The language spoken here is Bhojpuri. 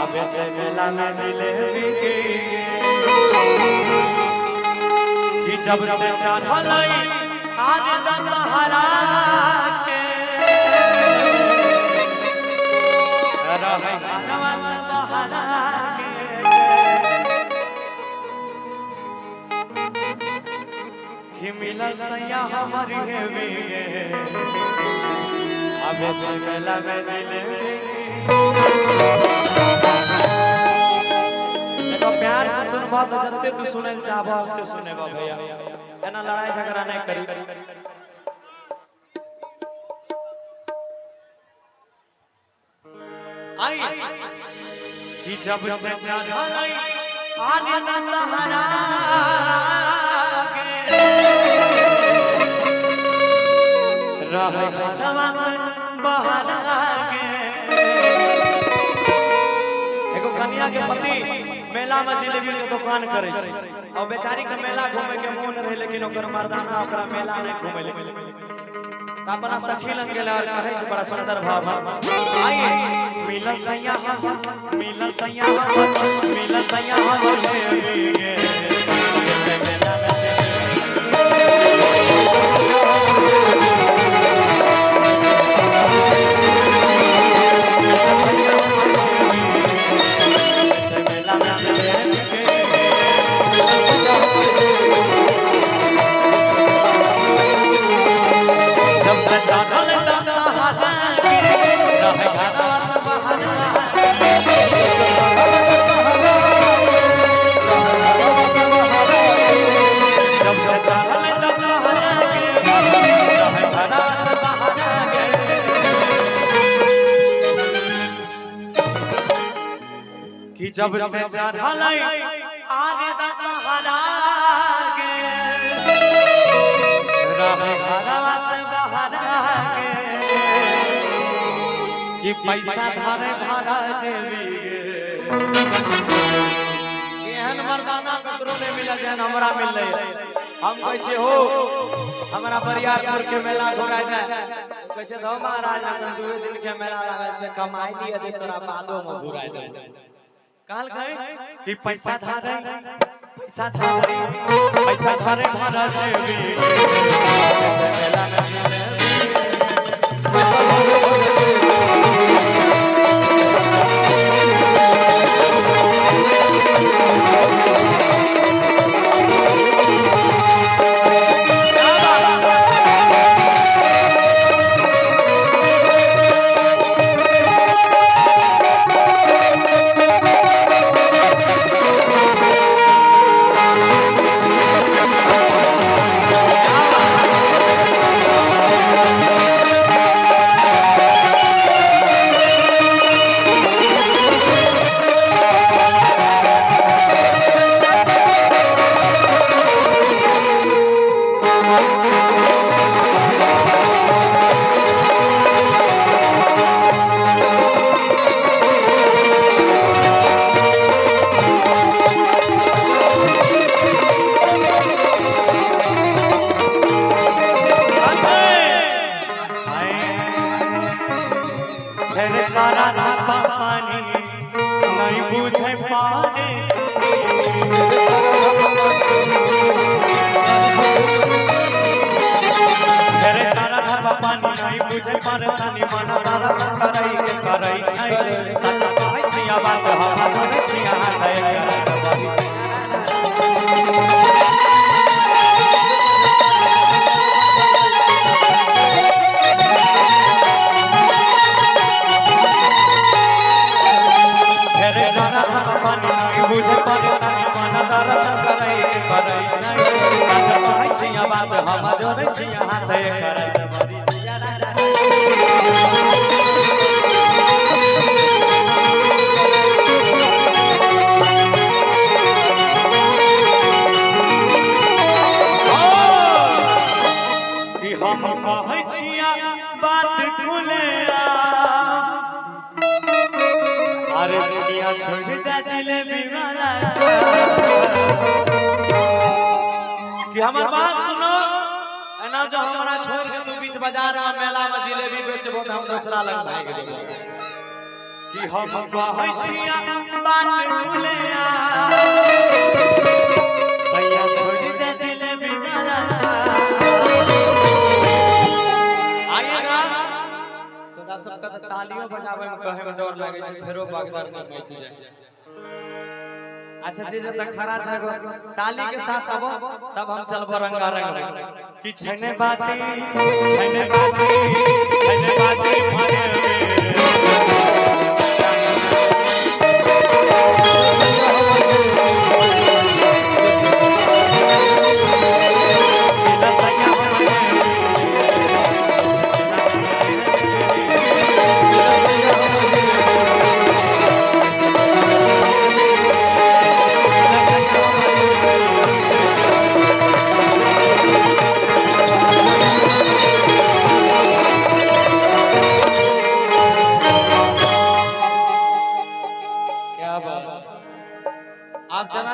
अबे मेला में जिलेबी कि जब से चढ़ल आज दशहरा के रहे घरवा से बहरा कि मिलल सैया हमारी हेवी अबे मेला में जिलेबी प्यार से सुनबा तो जत्ते तू सुने चाहबा ओते सुनेबा भैया एना लड़ाई झगड़ा नहीं करी आई कि जब से चढ़ल आज दशहरा के रहे घरवा से बहरा के एगो कन्या के पति मेला में जिलेबी के दुकान करे छै और बेचारी के मेला घूमे के मन रहे लेकिन ओकर मर्दाना ओकरा मेला नहीं घूमे ले त अपना सखी लंग गेल और कहै छै बड़ा सुंदर भाव आइए मिलन सैया मिलन सैया मिलन सैया कि जब से चढ़ल आज दशहरा के रहे घरवा से बहरा के कि पैसा धारे भरा जेबी एहन मर्दाना ककरो नहीं मिला जेहन हमरा मिलले हम कैसे हो हमरा बरियारपुर के मेला घुराय दे कैसे दो महाराज अपन 2 दिन के मेला लागल छै कमाई दिए दे तोरा बादो में घुराय दे काल गए कि पैसा धारे पैसा धारे भरा जेबी मेला में सारा नापा पानी नहीं बुझे पारे तेरे सारा नापा पानी नहीं बुझे पारे सानी मना तारा करई के करई सच कहै छिया बात हम करे छिया हाथ बुझे परेशानी मन दर्द करई करई सच कहै छिया बात हम जोड़ै छिया हाथ करे कि हम कहै छिया बात खुले अरे सिया छोड़ दे जिलेबी वाला कि हमर बात सुनो एना जो हमरा छोड़ के तू बीच बाजार में मेला में जिलेबी बेचबो त हम दूसरा लग भाग गेली कि हम कहै छिया बात खुलिया सैया छोड़ दे जिलेबी वाला आइएगा तोरा सबका त तालियों बजावे में कहे में डर लागे छै फेरो बागदार में मैच जाए। अच्छा जे जब खरा छै ताली के साथ अब तब हम चलबो रंगारंग कि छैने बाती माने आप जना